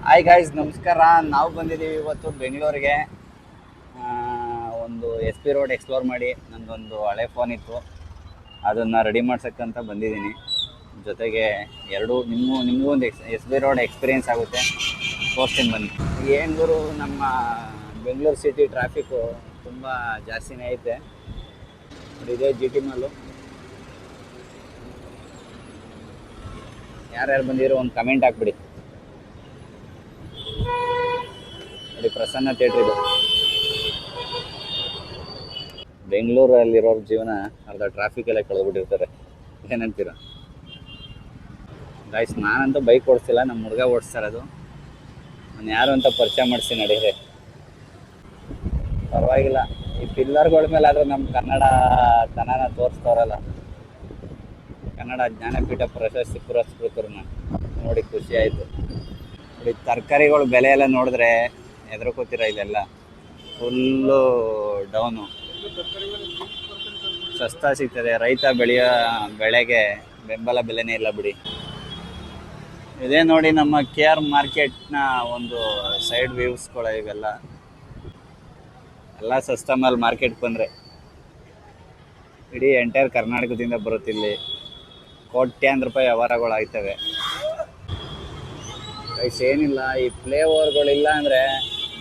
Hi guys, ನಮಸ್ಕಾರ. ನಾವು ಬಂದಿದ್ದೀವಿ ಇವತ್ತು ಬೆಂಗಳೂರಿಗೆ. ಒಂದು SP ರೋಡ್ ಎಕ್ಸ್ಪ್ಲೋರ್ ಮಾಡಿ, ನಂದೊಂದು ಹಳೆ ಫೋನ್ ಇತ್ತು, ಅದನ್ನು ರೆಡಿ ಮಾಡ್ಸೋಕ್ಕಂತ ಬಂದಿದ್ದೀನಿ. ಜೊತೆಗೆ ನಿಮಗೂ ಒಂದು SP ರೋಡ್ ಎಕ್ಸ್ಪೀರಿಯೆನ್ಸ್ ಆಗುತ್ತೆ, ತೋರಿಸ್ತೀನಿ ಬನ್ನಿ. ಏನು ಗುರು, ನಮ್ಮ ಬೆಂಗಳೂರು ಸಿಟಿ ಟ್ರಾಫಿಕ್ಕು ತುಂಬ ಜಾಸ್ತಿನೇ ಐತೆ. ಇದೇ GT ಮಾಲು. ಯಾರ್ಯಾರು ಬಂದಿರೋ ಒಂದು ಕಮೆಂಟ್ ಹಾಕ್ಬಿಡಿ. ನೋಡಿ, ಪ್ರಸನ್ನ ಥಿಯೇಟ್ರ್ ಇದು. ಬೆಂಗಳೂರಲ್ಲಿರೋರ ಜೀವನ ಅರ್ಧ ಟ್ರಾಫಿಕಲ್ಲೇ ಕಳೆದ್ಬಿಟ್ಟಿರ್ತಾರೆ. ಏನಂತೀರ ಗಾಯ್ಸ್? ನಾನಂತೂ ಬೈಕ್ ಓಡಿಸ್ತಿಲ್ಲ, ನಮ್ಮ ಹುಡುಗ ಓಡಿಸ್ತಾರೆ. ಅದು ನಾನು ಯಾರು ಅಂತ ಪರಿಚಯ ಮಾಡಿಸಿ ನಡೀರಿ. ಪರವಾಗಿಲ್ಲ, ಈ ಪಿಲ್ಲರ್ಗಳ ಮೇಲೆ ಆದರೂ ನಮ್ಮ ಕನ್ನಡ ತನನ ತೋರಿಸ್ತವ್ರಲ್ಲ. ಕನ್ನಡ ಜ್ಞಾನಪೀಠ ಪ್ರಶಸ್ತಿ ಪುರಸ್ಕೃತರನ್ನ ನೋಡಿ ಖುಷಿ ಆಯಿತು. ನೋಡಿ, ತರಕಾರಿಗಳ ಬೆಲೆ ಎಲ್ಲ ನೋಡಿದ್ರೆ ಹೆದರ್ಕೋತೀರ. ಇಲ್ಲೆಲ್ಲ ಫುಲ್ಲು ಡೌನು. ಸಸ್ತಾ ಸಿಗ್ತದೆ. ರೈತ ಬೆಳೆಯೋ ಬೆಳೆಗೆ ಬೆಂಬಲ ಬೆಲೆನೇ ಇಲ್ಲ ಬಿಡಿ. ಇದೇ ನೋಡಿ ನಮ್ಮ KR ಮಾರ್ಕೆಟ್ನ ಒಂದು ಸೈಡ್ ವ್ಯೂಸ್ಗಳು. ಇವೆಲ್ಲ ಎಲ್ಲ ಸಸ್ತಾ ಮೇಲೆ ಮಾರ್ಕೆಟ್ಗೆ ಬಂದರೆ ಇಡೀ ಎಂಟೈರ್ ಕರ್ನಾಟಕದಿಂದ ಬರುತ್ತಿಲ್ಲಿ ಕೋಟ್ಯಾಂತರ ರೂಪಾಯಿ ವ್ಯವಹಾರಗಳು ಆಗ್ತವೆ. ಏನಿಲ್ಲ, ಈ ಫ್ಲೈ ಓವರ್ಗಳಿಲ್ಲ ಅಂದರೆ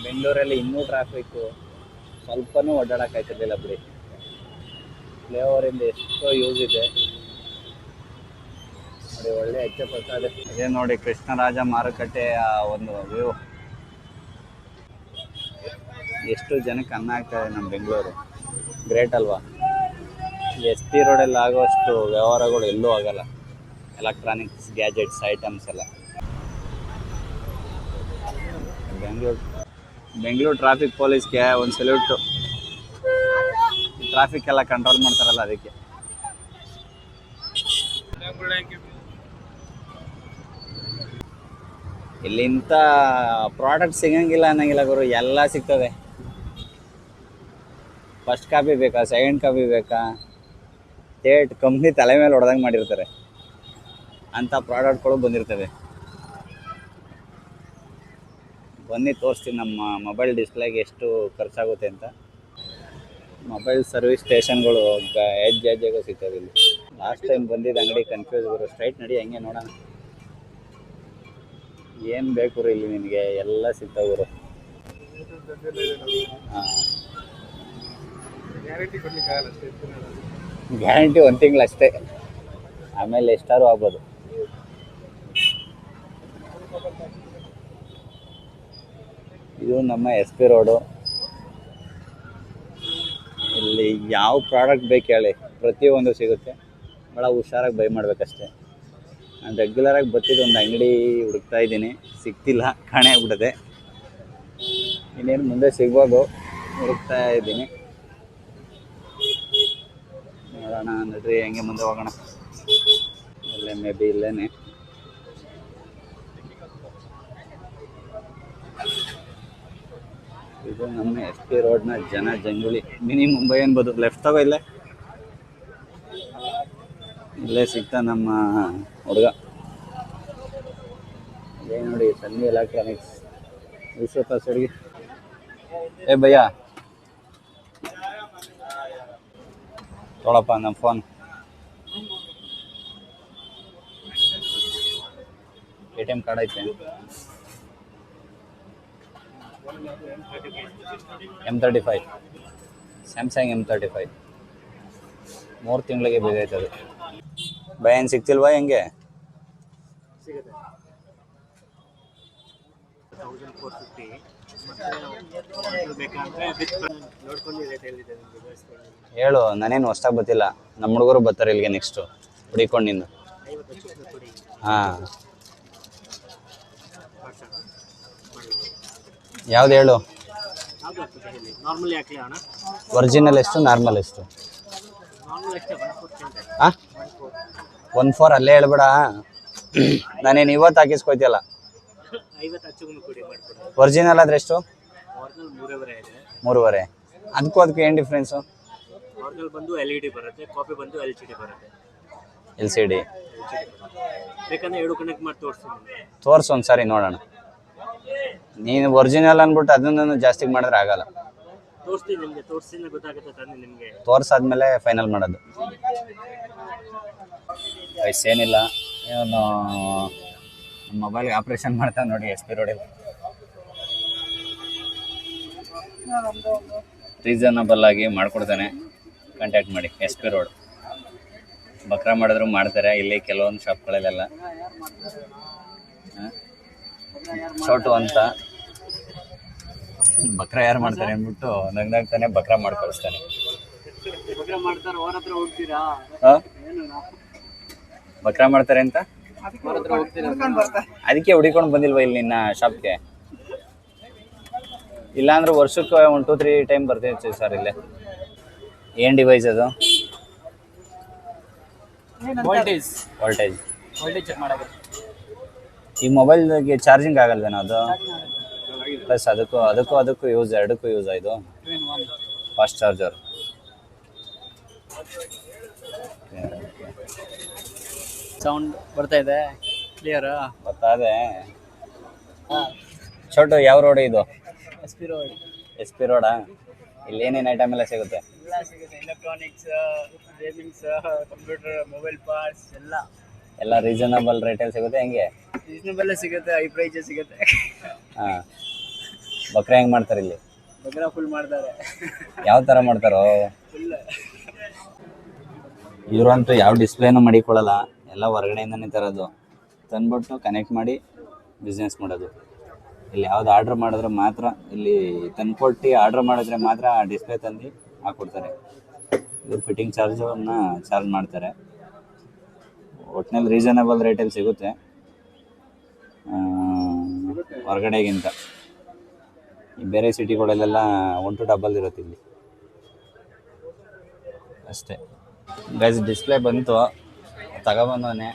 ಬೆಂಗಳೂರಲ್ಲಿ ಇನ್ನೂ ಟ್ರಾಫಿಕ್ಕು ಸ್ವಲ್ಪನೂ ಓಡಾಡೋಕ್ಕಾಗ್ತಿರ್ಲಿಲ್ಲ ಬಿಡಿ. ಫ್ಲೈ ಓವರಿಂದ ಎಷ್ಟೋ ಯೂಸ್ ಇದೆ ನೋಡಿ. ಒಳ್ಳೆ ಹೆಚ್ಚೆ ಪ್ರಸಾದ. ಅದೇ ನೋಡಿ ಕೃಷ್ಣರಾಜ ಮಾರುಕಟ್ಟೆಯ ಒಂದು ವ್ಯೂ. ಎಷ್ಟು ಜನಕ್ಕೆ ಅನ್ನ ಆಗ್ತದೆ ನಮ್ಮ ಬೆಂಗಳೂರು. ಗ್ರೇಟ್ ಅಲ್ವಾ? SP ರೋಡಲ್ಲಿ ಆಗೋಷ್ಟು ವ್ಯವಹಾರಗಳು ಎಲ್ಲೂ ಆಗಲ್ಲ. ಎಲೆಕ್ಟ್ರಾನಿಕ್ಸ್, ಗ್ಯಾಜೆಟ್ಸ್ ಐಟಮ್ಸ್ ಎಲ್ಲ. ಬೆಂಗಳೂರು ಟ್ರಾಫಿಕ್ ಪೊಲೀಸ್ಗೆ ಒಂದು ಸಲ್ಯೂಟು. ಟ್ರಾಫಿಕ್ ಎಲ್ಲ ಕಂಟ್ರೋಲ್ ಮಾಡ್ತಾರಲ್ಲ, ಅದಕ್ಕೆ. ಇಲ್ಲಿ ಇಂಥ ಪ್ರಾಡಕ್ಟ್ ಸಿಗಂಗಿಲ್ಲ ಅನ್ನಂಗಿಲ್ಲ ಗುರು, ಎಲ್ಲ ಸಿಗ್ತದೆ. ಫಸ್ಟ್ ಕಾಪಿ ಬೇಕಾ, ಸೆಕೆಂಡ್ ಕಾಪಿ ಬೇಕಾ, ಕಂಪ್ನಿ ತಲೆ ಮೇಲೆ ಹೊಡೆದಂಗೆ ಮಾಡಿರ್ತಾರೆ. ಅಂಥ ಪ್ರಾಡಕ್ಟ್ಗಳು ಬಂದಿರ್ತವೆ. ಬನ್ನಿ ತೋರಿಸ್ತೀನಿ ನಮ್ಮ ಮೊಬೈಲ್ ಡಿಸ್ಪ್ಲೇಗೆ ಎಷ್ಟು ಖರ್ಚಾಗುತ್ತೆ ಅಂತ. ಮೊಬೈಲ್ ಸರ್ವಿಸ್ ಸ್ಟೇಷನ್ಗಳು ಹೆಜ್ಜೆಗೂ ಸಿಗ್ತವೆ ಇಲ್ಲಿ. ಲಾಸ್ಟ್ ಟೈಮ್ ಬಂದಿದ್ದ ಅಂಗಡಿ ಕನ್ಫ್ಯೂಸ್ ಗುರು. ಸ್ಟ್ರೈಟ್ ನಡಿ, ಹಂಗೆ ನೋಡೋಣ ಏನು ಬೇಕು ರೀ ಇಲ್ಲಿ. ನಿನಗೆ ಎಲ್ಲ ಸಿಗ್ತಾವೆ ಗುರು. ಹಾಂ, ಗ್ಯಾರಂಟಿ 1 ತಿಂಗಳು ಅಷ್ಟೇ, ಆಮೇಲೆ ಎಷ್ಟಾರು ಆಗ್ಬೋದು. ಇದು ನಮ್ಮ SP ರೋಡು. ಇಲ್ಲಿ ಯಾವ ಪ್ರಾಡಕ್ಟ್ ಬೇಕು ಹೇಳಿ, ಪ್ರತಿಯೊಂದು ಸಿಗುತ್ತೆ. ಭಾಳ ಹುಷಾರಾಗಿ ಬೈ ಮಾಡಬೇಕಷ್ಟೆ. ನಾನು ರೆಗ್ಯುಲರಾಗಿ ಬರ್ತಿದ್ದು ಒಂದು ಅಂಗಡಿ ಹುಡುಕ್ತಾ ಇದ್ದೀನಿ, ಸಿಗ್ತಿಲ್ಲ, ಕಾಣೆ ಆಗ್ಬಿಟ್ಟಿದೆ. ಇನ್ನೇನು ಮುಂದೆ ಸಿಗ್ಬೋದು, ಹುಡುಕ್ತಾ ಇದ್ದೀನಿ. ನೋಡೋಣ ನಡ್ರಿ, ಹೆಂಗೆ ಮುಂದೆ ಹೋಗೋಣ. ಇಲ್ಲೇ ಮೇ ಬಿ ಇಲ್ಲೇನೆ. ಇದು ನಮ್ಮ SP ರೋಡ್ನ ಜನ ಜಂಗುಳಿ. ಮಿನಿ ಮುಂಬೈ ಅನ್ಬೋದು. ಲೆಫ್ಟ್ ತಗೋ, ಇಲ್ಲೇ ಸಿಗ್ತಾ ನಮ್ಮ ಹುಡುಗ. ಅದೇ ನೋಡಿ, ಸನ್ನಿ ಎಲೆಕ್ಟ್ರಾನಿಕ್ಸ್. 20 ಅಡಿಗೆ. ಏ ಭಯ್ಯ, ತೊಗೊಳಪ್ಪ ನಮ್ಮ ಫೋನ್. ATM ಕಾರ್ಡ್ ಐತೆ. M35 ಸ್ಯಾಮ್ಸಂಗ್ M35 3 ತಿಂಗಳಿಗೆ ಬಿದ್ದೈತದು. ಭಯ ಏನು ಸಿಗ್ತಿಲ್ವಾ? ಹೆಂಗೆ ಹೇಳು, ನಾನೇನು ಹೊಸ್ದಾಗಿ ಗೊತ್ತಿಲ್ಲ. ನಮ್ಮ ಹುಡುಗರು ಬರ್ತಾರೆ ಇಲ್ಲಿಗೆ ನೆಕ್ಸ್ಟು ಹುಡಿಕೊಂಡಿಂದು. ಹಾಂ, ಯಾವ್ದು ಹೇಳು? ಒರಿಜಿನಲ್ ಎಷ್ಟು, ನಾರ್ಮಲ್ ಎಷ್ಟು? ಹಾಂ, 1.4 ಅಲ್ಲೇ ಹೇಳ್ಬೇಡ. ನಾನೇನು ಇವತ್ತು ಹಾಕಿಸ್ಕೊಯ್ತಿಯಲ್ಲ. ಒರಿಜಿನಲ್ ಆದರೆ ಎಷ್ಟು? 3.5. ಅದಕ್ಕೂ ಏನು ಡಿಫ್ರೆನ್ಸು? LED ಬರುತ್ತೆ, ಕಾಪಿ ಬಂದು LCD ಬರುತ್ತೆ. LCD ಬೇಕಂದ್ರೆ 2 ಕನೆಕ್ಟ್ ಮಾಡಿ ತೋರಿಸ್ತೀನಿ. ತೋರಿಸು ಒಂದು ಸಾರಿ ನೋಡೋಣ. ನೀನು ಒರಿಜಿನಲ್ ಅಂದ್ಬಿಟ್ಟು ಅದನ್ನು ಜಾಸ್ತಿ ಮಾಡಿದ್ರೆ ಆಗಲ್ಲ. ತೋರಿಸ್ತೀನಿ ನಿಮಗೆ, ತೋರಿಸಿದ್ರೆ ಗೊತ್ತಾಗುತ್ತೆ ತಾನೇ ನಿಮಗೆ. ತೋರ್ಸಾದ್ಮೇಲೆ ಫೈನಲ್ ಮಾಡೋದು. ವಯಸ್ಸೇನಿಲ್ಲ, ಇವನು ಮೊಬೈಲ್ಗೆ ಆಪ್ರೇಷನ್ ಮಾಡ್ತಾನೆ ನೋಡಿ SP ರೋಡಲ್ಲಿ. ರೀಸನಬಲ್ ಆಗಿ ಮಾಡ್ಕೊಡ್ತಾನೆ, ಕಾಂಟ್ಯಾಕ್ಟ್ ಮಾಡಿ. SP ರೋಡ್ ಬಕ್ರಾ ಮಾಡಿದ್ರು ಮಾಡ್ತಾರೆ ಇಲ್ಲಿ ಕೆಲವೊಂದು ಶಾಪ್ಗಳಲ್ಲೆಲ್ಲ. ಚೋಟು ಅಂತ ಬಕ್ರಾ ಯಾರು ಮಾಡ್ತಾರೆ ಅಂದ್ಬಿಟ್ಟು ನಗ್ನಾಗ್ತಾನೆ ಬಕ್ರಾ ಮಾಡ್ಕೊಳಿಸ್ತಾನೆ. ಬಕ್ರಾ ಮಾಡ್ತಾರೆ ಅಂತ ಅದಕ್ಕೆ ಹುಡಿಕೊಂಡು ಬಂದಿಲ್ವಾ ಇಲ್ಲಿ ನಿನ್ನ ಶಾಪ್ಗೆ? ಇಲ್ಲಾಂದ್ರೆ ವರ್ಷಕ್ಕೆ 1-2-3 ಟೈಮ್ ಬರ್ತೀವಿ ಸರ್ ಇಲ್ಲೇ. ಏನು ಡಿವೈಸ್ ಅದು? ವೋಲ್ಟೇಜ್ ಚೆಕ್ ಮಾಡೋದು. ಈ ಮೊಬೈಲ್ಗೆ ಚಾರ್ಜಿಂಗ್ ಆಗಲ್ವೇನೋ ಅದು? ಪ್ಲಸ್ ಅದಕ್ಕೂ ಯೂಸ್, ಎರಡಕ್ಕೂ ಯೂಸ್ ಆಯಿತು. Fast charger. ಸೌಂಡ್ ಬರ್ತಾ ಇದೆ, ಕ್ಲಿಯರ್ ಬರ್ತಾ ಇದೆ. ಚೋಟು ಯಾವ ರೋಡ್ ಇದು? SP ರೋಡಾ? ಇಲ್ಲಿ ಏನೇನು ಐಟಮ್ ಎಲ್ಲ ಸಿಗುತ್ತೆ? Electronics, gamings, computer, mobile parts ಎಲ್ಲ ರೀಸನಬಲ್ ರೇಟಲ್ಲಿ ಸಿಗುತ್ತೆ. ಹೆಂಗೆ ರೀಸನಬಲ್ ಸಿಗುತ್ತೆ, ಹೈ ಪ್ರೈಸ್ ಸಿಗುತ್ತೆ. ಹಾಂ, ಬಕ್ರಾ ಹೆಂಗೆ ಮಾಡ್ತಾರೆ ಇಲ್ಲಿ? ಬಕ್ರಾ ಫುಲ್ ಮಾಡ್ತಾರೆ. ಯಾವ ಥರ ಮಾಡ್ತಾರೋ? ಇವರಂತೂ ಯಾವ ಡಿಸ್ಪ್ಲೇನೂ ಮಾಡಿಕೊಳ್ಳಲ್ಲ, ಎಲ್ಲ ಹೊರಗಡೆಯಿಂದನೇ ತರೋದು, ತಂದ್ಬಿಟ್ಟು ಕನೆಕ್ಟ್ ಮಾಡಿ ಬಿಸ್ನೆಸ್ ಮಾಡೋದು. ಇಲ್ಲಿ ಯಾವ್ದು ಆರ್ಡ್ರ್ ಮಾಡಿದ್ರೆ ಮಾತ್ರ, ಇಲ್ಲಿ ತಂದ್ಕೊಟ್ಟು ಆರ್ಡ್ರ್ ಮಾಡಿದ್ರೆ ಮಾತ್ರ ಆ ಡಿಸ್ಪ್ಲೇ ತಂದು ಹಾಕ್ಕೊಡ್ತಾರೆ. ಇವ್ರು ಫಿಟ್ಟಿಂಗ್ ಚಾರ್ಜನ್ನು ಚಾರ್ಜ್ ಮಾಡ್ತಾರೆ. ಒಟ್ಟಿನಲ್ಲಿ ರೀಸನಬಲ್ ರೇಟಲ್ಲಿ ಸಿಗುತ್ತೆ ಹೊರಗಡೆಗಿಂತ. ಈ ಬೇರೆ ಸಿಟಿಗಳಲ್ಲೆಲ್ಲ 1-2 ಇರುತ್ತೆ ಇಲ್ಲಿ ಅಷ್ಟೇ. ಗೈಸ್ ಡಿಸ್ಪ್ಲೇ ಬಂತು, ತಗೊಬಂದವನೇ.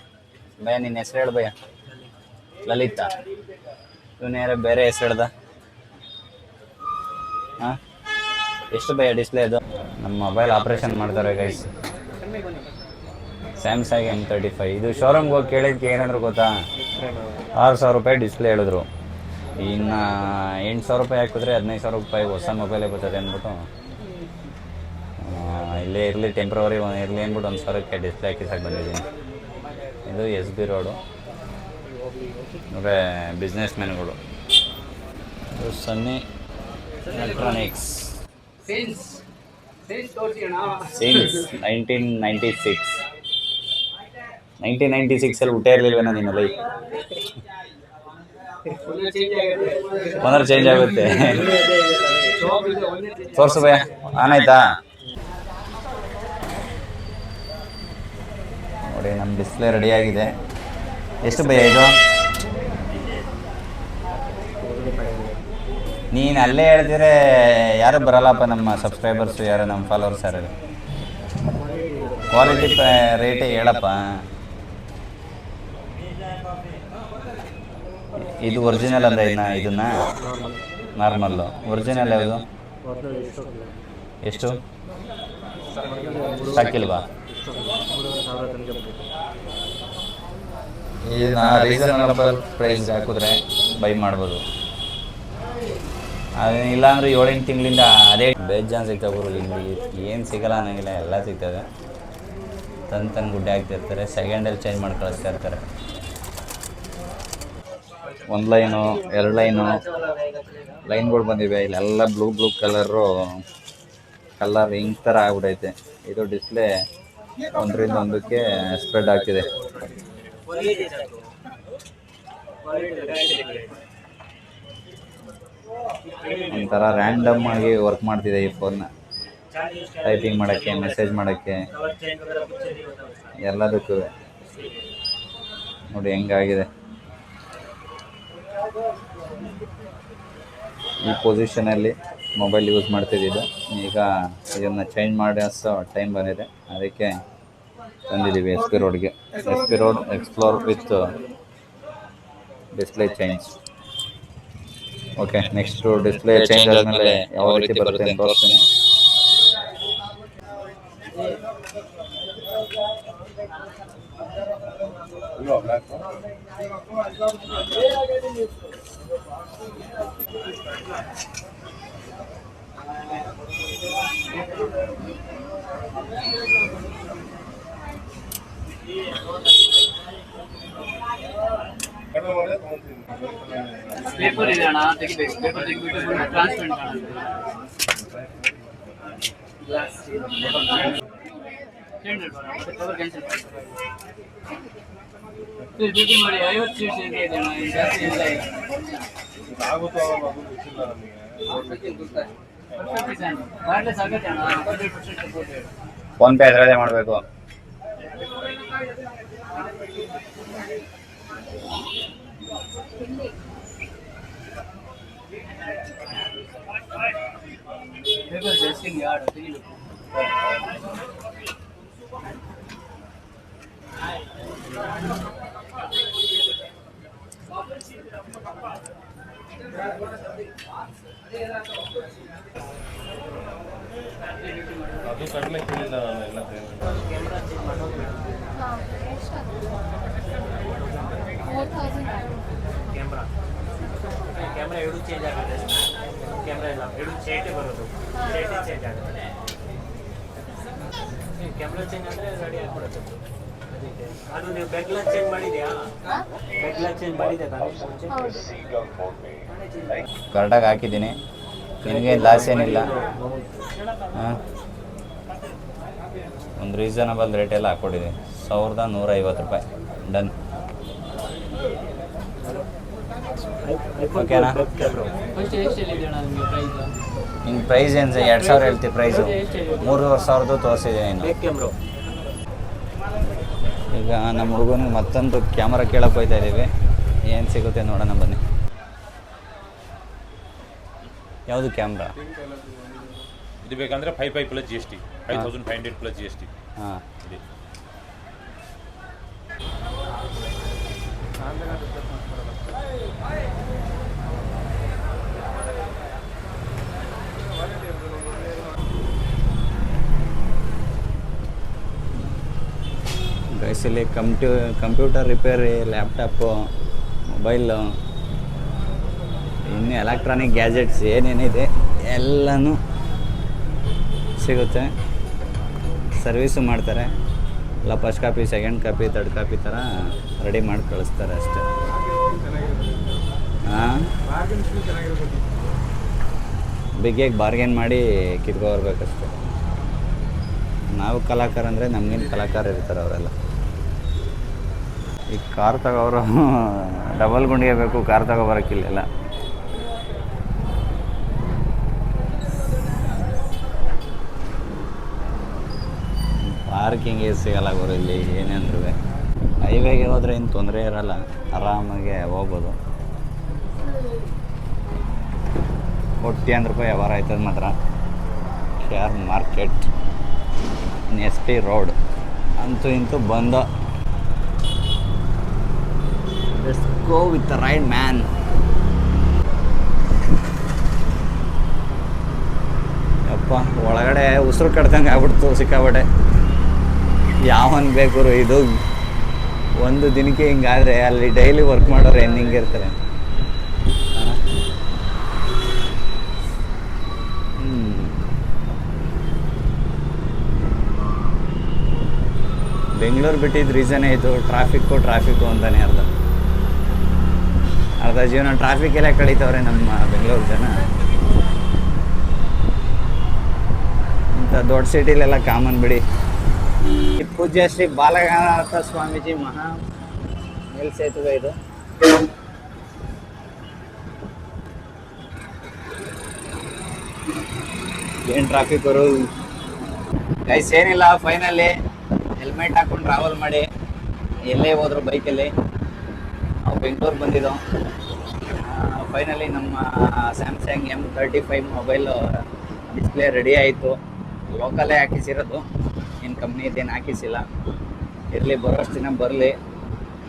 ಭಯ ನಿನ್ನ ಹೆಸ್ರು ಹೇಳು ಭಯ. ಲಲಿತ. ಇವನು ಯಾರು ಬೇರೆ ಹೆಸ್ರು ಹೇಳ್ದ? ಹಾಂ, ಎಷ್ಟು ಭಯ ಡಿಸ್ಪ್ಲೇ ಅದು? ನಮ್ಮ ಮೊಬೈಲ್ ಆಪ್ರೇಷನ್ ಮಾಡ್ತಾರೆ ಗೈಸ್. Samsung M35. ಇದು ಶೋರೂಮ್ಗೆ ಹೋಗಿ ಕೇಳಿದ್ದಕ್ಕೆ ಏನಂದ್ರು ಗೊತ್ತಾ? 6,000 ರೂಪಾಯಿ ಡಿಸ್ಪ್ಲೇ ಹೇಳಿದ್ರು. ಇನ್ನು 8,000 ರೂಪಾಯಿ ಹಾಕಿದ್ರೆ 15,000 ರೂಪಾಯಿ ಹೊಸ ಮೊಬೈಲೇ ಬರ್ತದೆ ಅಂದ್ಬಿಟ್ಟು ಇಲ್ಲೇ ಇರಲಿ, ಟೆಂಪ್ರವರಿ ಇರಲಿ ಅಂದ್ಬಿಟ್ಟು 1,000ಕ್ಕೆ ಡಿಸ್ಪ್ಲೇ ಹಾಕಿ ಬಂದಿದ್ದೀನಿ. ಇದು SB ರೋಡು. ಅಂದರೆ ಬಿಸ್ನೆಸ್ ಮ್ಯಾನ್ಗಳು. ಸನ್ನಿ ಎಲೆಕ್ಟ್ರಾನಿಕ್ಸ್ ಸಿನ್ಸ್ 1996. 1996 ಹುಟ್ಟೇ ಇರಲಿಲ್ವೇನೋ ನಿನ್ನಲ್ಲಿ? ಓನರ್ ಚೇಂಜ್ ಆಗುತ್ತೆ. ತೋರ್ಸು ಭಯ, ಆನ್ ಆಯ್ತಾ? ನೋಡಿ ನಮ್ಮ ಡಿಸ್ಪ್ಲೇ ರೆಡಿಯಾಗಿದೆ. ಎಷ್ಟು ಭಯ ಇದು? ನೀನು ಅಲ್ಲೇ ಹೇಳ್ತಿದ್ರೆ ಯಾರು ಬರಲ್ಲಪ್ಪ, ನಮ್ಮ ಸಬ್ಸ್ಕ್ರೈಬರ್ಸು ಯಾರು, ನಮ್ಮ ಫಾಲೋವರ್ಸ್ ಯಾರು. ಕ್ವಾಲಿಟಿ ರೇಟೇ ಹೇಳಪ್ಪ. ಇದು ಒರಿಜಿನಲ್ ಅಂದರೆ ಇದನ್ನ ನಾರ್ಮಲ್ಲು. ಒರಿಜಿನಲ್ ಯಾವುದು? ಎಷ್ಟು ಸಾಕಿಲ್ವಾ? ಇದನ್ನ ರೀಸನಬಲ್ ಪ್ರೈಸ್ಗೆ ಹಾಕಿದ್ರೆ ಬೈ ಮಾಡ್ಬೋದು. ಇಲ್ಲಾಂದ್ರೆ 7-8 ತಿಂಗಳಿಂದ ಅದೇ ಬೇಜಾನ್ ಸಿಗ್ತಾವೆ ಗುರು. ಇಲ್ಲಿ ಏನು ಸಿಗಲ್ಲ ಅನ್ನೋಂಗಿಲ್ಲ, ಎಲ್ಲ ಸಿಗ್ತದೆ. ತಂದು ಗುಡ್ಡೆ ಹಾಕ್ತಿರ್ತಾರೆ, ಸೆಕೆಂಡಲ್ಲಿ ಚೇಂಜ್ ಮಾಡಿ ಕಳಿಸ್ತಾ ಇರ್ತಾರೆ. 1 ಲೈನು 2 ಲೈನ್ಗಳು ಬಂದಿವೆ. ಇಲ್ಲೆಲ್ಲ ಬ್ಲೂ ಕಲರ್ ಹಿಂಗ್ ಥರ ಆಗ್ಬಿಟ್ಟೈತೆ. ಇದು ಡಿಸ್ಪ್ಲೇ ಒಂದರಿಂದ ಒಂದಕ್ಕೆ ಸ್ಪ್ರೆಡ್ ಆಗ್ತಿದೆ. ಒಂಥರ ರ್ಯಾಂಡಮ್ ಆಗಿ ವರ್ಕ್ ಮಾಡ್ತಿದೆ ಈ ಫೋನ್ನ. ಟೈಪಿಂಗ್ ಮಾಡೋಕ್ಕೆ, ಮೆಸೇಜ್ ಮಾಡೋಕ್ಕೆ, ಎಲ್ಲದಕ್ಕೂ ನೋಡಿ ಹೆಂಗಾಗಿದೆ. ಈ ಪೊಸಿಷನಲ್ಲಿ ಮೊಬೈಲ್ ಯೂಸ್ ಮಾಡ್ತಿದ್ದಿದ್ದು. ಈಗ ಇದನ್ನು ಚೇಂಜ್ ಮಾಡೋ ಟೈಮ್ ಬಂದಿದೆ, ಅದಕ್ಕೆ ತಂದಿದ್ದೀವಿ SP ರೋಡ್ಗೆ. SP road explore with display change. Okay, next display change ಆದಮೇಲೆ ಯಾವ ರೀತಿ ಬರುತ್ತೆ ಅಂತ ತೋರಿಸ್ತೀನಿ. ಪೇಪರ್ ಇದೆ ಅಣ್ಣ, ತೆಗಿಬೇಕು. ಪೇಪರ್ ತೆಗಿಬಿಟ್ಟು ಟ್ರಾನ್ಸ್ಪರೆಂಟ್ ಕಾಣುತ್ತೆ. ಗ್ಲಾಸ್ ಕ್ಯಾನ್ಸಲ್ ಮಾಡಿ 50 ಸೀಟ್ಸ್ ಇದೆ ಅಣ್ಣ, ಜಾಸ್ತಿ ಇಲ್ಲ ಈಗ. ವಾರ್ಲೆಸ್ ಆಗುತ್ತೆ ಅಣ್ಣ, 100% ಸಪೋರ್ಟ್. ಫೋನ್ ಪೇ ಅದರಲ್ಲೇ ಮಾಡಬೇಕು. ಪೇಪರ್ ಜಸ್ಟಿಂಗ್ ಯಾರ್ಡ್ ತೆಗಿಬೇಕು. ಅದು ಕಡಿಮೆ ಕೇಳಿಲ್ಲ ನಾನು ಎಲ್ಲ ಕ್ಯಾಮ್ರಾ ಚೇಂಜ್ ಮಾಡೋದು. ಕ್ಯಾಮ್ರಾ ಎರಡು ಚೇಂಜ್ ಆಗುತ್ತೆ. ಕ್ಯಾಮ್ರಾ ಇಲ್ಲ, ಎರಡು ಚೇಟೆ ಬರೋದು, ಚೇಟೆ ಚೇಂಜ್ ಆಗುತ್ತೆ. ಕ್ಯಾಮ್ರಾ ಚೇಂಜ್ ಆದರೆ ರೆಡಿ ಆಗಿಬಿಡುತ್ತೆ. ಅದಕ್ಕೆ ಅದು ನೀವು ಬೆಗ್ಲಾಸ್ ಚೇಂಜ್ ಮಾಡಿದ್ಯಾ? ಬೆಗ್ಲಾಸ್ ಚೇಂಜ್ ಮಾಡಿದ್ಯಾ ತಾನೇ? ಕರೆಕ್ಟಾಗಿ ಹಾಕಿದ್ದೀನಿ, ನಿನಗೆ ಲಾಸ್ ಏನಿಲ್ಲ. ಹಾಂ, ಒಂದು ರೀಸನಬಲ್ ರೇಟೆಲ್ಲ ಹಾಕ್ಕೊಟ್ಟಿದ್ದೀನಿ. 1150 ರೂಪಾಯಿ. ಡನ್. ಓಕೆನಾ? ಫಸ್ಟ್ ಎಷ್ಟು ಹೇಳಿದೆ ಅಣ್ಣ ನಿಮಗೆ ಪ್ರೈಸ್? ನಿನ್ನ ಪ್ರೈಸ್ ಏನು 2000 ಹೇಳ್ತೀವಿ ಪ್ರೈಸು. 3500 ತೋರಿಸಿದೆ ನೀನು. Back camera. ಈಗ ನಮ್ಮ ಹುಡುಗನಿಗೆ ಮತ್ತೊಂದು ಕ್ಯಾಮರಾ ಕೇಳಕ್ಕೆ ಹೋಗ್ತಾ ಇದ್ದೀವಿ. ಏನು ಸಿಗುತ್ತೆ ನೋಡೋಣ ಬನ್ನಿ. ಯಾವುದು ಕ್ಯಾಮ್ರಾ? ಇದು ಬೇಕಂದ್ರೆ 55 ಪ್ಲಸ್ GST, 5500 ಪ್ಲಸ್ GST. ಹಾಂ, ಇದೆ. ಗೈಸಲ್ಲಿ ಕಂಪ್ಯೂಟರ್ ರಿಪೇರಿ, ಲ್ಯಾಪ್ಟಾಪು, ಮೊಬೈಲು, ಇನ್ನು ಎಲೆಕ್ಟ್ರಾನಿಕ್ ಗ್ಯಾಜೆಟ್ಸ್ ಏನೇನಿದೆ ಎಲ್ಲನೂ ಸಿಗುತ್ತೆ. ಸರ್ವೀಸು ಮಾಡ್ತಾರೆ. ಎಲ್ಲ first copy, second copy, third copy ಥರ ರೆಡಿ ಮಾಡಿ ಕಳಿಸ್ತಾರೆ ಅಷ್ಟೇ. ಹಾಂ, ಬಿಗ್ಗೆಗೆ ಬಾರ್ಗೇನ್ ಮಾಡಿ ಕಿತ್ಕೊಬರ್ಬೇಕಷ್ಟೆ. ನಾವು ಕಲಾಕಾರ ಅಂದರೆ ನಮಗೇನು ಕಲಾಕಾರ ಇರ್ತಾರೆ ಅವರೆಲ್ಲ. ಈ ಕಾರ್ ತಗೋರು ಡಬಲ್ ಗುಂಡಿಗೆ ಬೇಕು, ಕಾರ್ ತಗೋಬರೋಕ್ಕಿಲ್ಲ. ಪಾರ್ಕಿಂಗೇ ಸಿಗಲ್ಲ ಗುರು ಇಲ್ಲಿ ಏನೇಂದ್ರೂ. ಹೈವೇಗೆ ಹೋದರೆ ಏನು ತೊಂದರೆ ಇರಲ್ಲ, ಆರಾಮಾಗೆ ಹೋಗ್ಬೋದು. ₹40 ವ್ಯವಹಾರ ಆಯ್ತದ ಮಾತ್ರ. ಶೇರ್ ಮಾರ್ಕೆಟ್, SP ರೋಡ್ ಅಂತೂ ಇಂತೂ ಬಂದ. Let's go with the right man. ಯಪ್ಪ, ಒಳಗಡೆ ಉಸಿರು ಕಡ್ದಂಗೆ ಆಗ್ಬಿಡ್ತು ಸಿಕ್ಕಾಬಟ್ಟೆ. ಯಾವನ್ ಬೇಕು ಇದು ಒಂದು ದಿನಕ್ಕೆ ಹಿಂಗಾದರೆ ಅಲ್ಲಿ ಡೈಲಿ ವರ್ಕ್ ಮಾಡೋರು ಹೆಂಗಿರ್ತಾರೆ. ಬೆಂಗಳೂರು ಬಿಟ್ಟಿದ್ದ ರೀಸನೇ ಇದು, ಟ್ರಾಫಿಕ್ಕು ಅಂತಲೇ. ಅರ್ಧ ಜೀವನ ಟ್ರಾಫಿಕೆಲ್ಲ ಕಳೀತವ್ರೆ ನಮ್ಮ ಬೆಂಗಳೂರು ಜನ. ಇಂಥ ದೊಡ್ಡ ಸಿಟಿಲೆಲ್ಲ ಕಾಮನ್ ಬಿಡಿ. ಪೂಜ್ಯ ಶ್ರೀ ಬಾಲಗಂಗಾಧರ ಸ್ವಾಮೀಜಿ ಮಹಾ ಮೇಲ್ಸೇತುವೆ ಇದು. ಏನು ಟ್ರಾಫಿಕ್ ಅವರು ಗೈಸ್, ಏನಿಲ್ಲ. ಫೈನಲಿ ಹೆಲ್ಮೆಟ್ ಹಾಕೊಂಡು ಟ್ರಾವೆಲ್ ಮಾಡಿ ಎಲ್ಲೇ ಹೋದ್ರು ಬೈಕಲ್ಲಿ. ನಾವು ಬೆಂಗಳೂರು ಬಂದಿದ್ದೋ. ಫೈನಲಿ ನಮ್ಮ Samsung M35 mobile display ready ಆಯಿತು. ಲೋಕಲ್ಲೇ ಹಾಕಿಸಿರೋದು, ಇನ್ನು ಕಂಪ್ನಿದೇನು ಹಾಕಿಸಿಲ್ಲ. ಇರಲಿ, ಬರೋಷ್ಟು ದಿನ ಬರಲಿ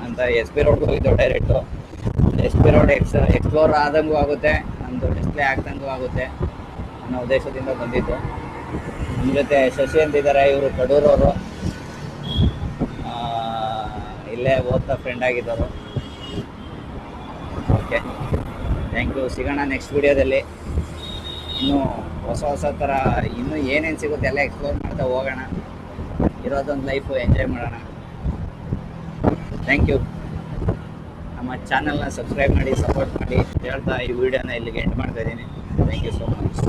ಅಂತ SP ರೋಡ್ಗೆ ಹೋಗಿದ್ದು ಡೈರೆಕ್ಟು. SP ರೋಡ್ ಎಕ್ಸ್ಪ್ಲೋರ್ ಆದಂಗೂ ಆಗುತ್ತೆ, ನಮ್ಮದು ಡಿಸ್ಪ್ಲೇ ಹಾಕ್ದಂಗೂ ಆಗುತ್ತೆ ಅನ್ನೋ ಉದ್ದೇಶದಿಂದ ಬಂದಿದ್ದು. ನಮ್ಮ ಜೊತೆ ಶಶಿ ಅಂತಿದ್ದಾರೆ, ಇವರು ಕಡೂರವರು, ಇಲ್ಲೇ ಓದ್ತಾ ಫ್ರೆಂಡ್ ಆಗಿದ್ದವರು. Okay, thank you. ಸಿಗೋಣ ನೆಕ್ಸ್ಟ್ ವಿಡಿಯೋದಲ್ಲಿ. ಇನ್ನೂ ಹೊಸ ಥರ ಇನ್ನೂ ಏನೇನು ಸಿಗುತ್ತೆ ಎಲ್ಲ ಎಕ್ಸ್ಪ್ಲೋರ್ ಮಾಡ್ತಾ ಹೋಗೋಣ. ಇರೋದೊಂದು ಲೈಫು ಎಂಜಾಯ್ ಮಾಡೋಣ. Thank you. ನಮ್ಮ ಚಾನಲ್ನ ಸಬ್ಸ್ಕ್ರೈಬ್ ಮಾಡಿ, ಸಪೋರ್ಟ್ ಮಾಡಿ ಹೇಳ್ತಾ ಈ ವಿಡಿಯೋನ ಇಲ್ಲಿಗೆ ಎಂಡ್ ಮಾಡ್ತಾ ಇದ್ದೀನಿ. Thank you so much.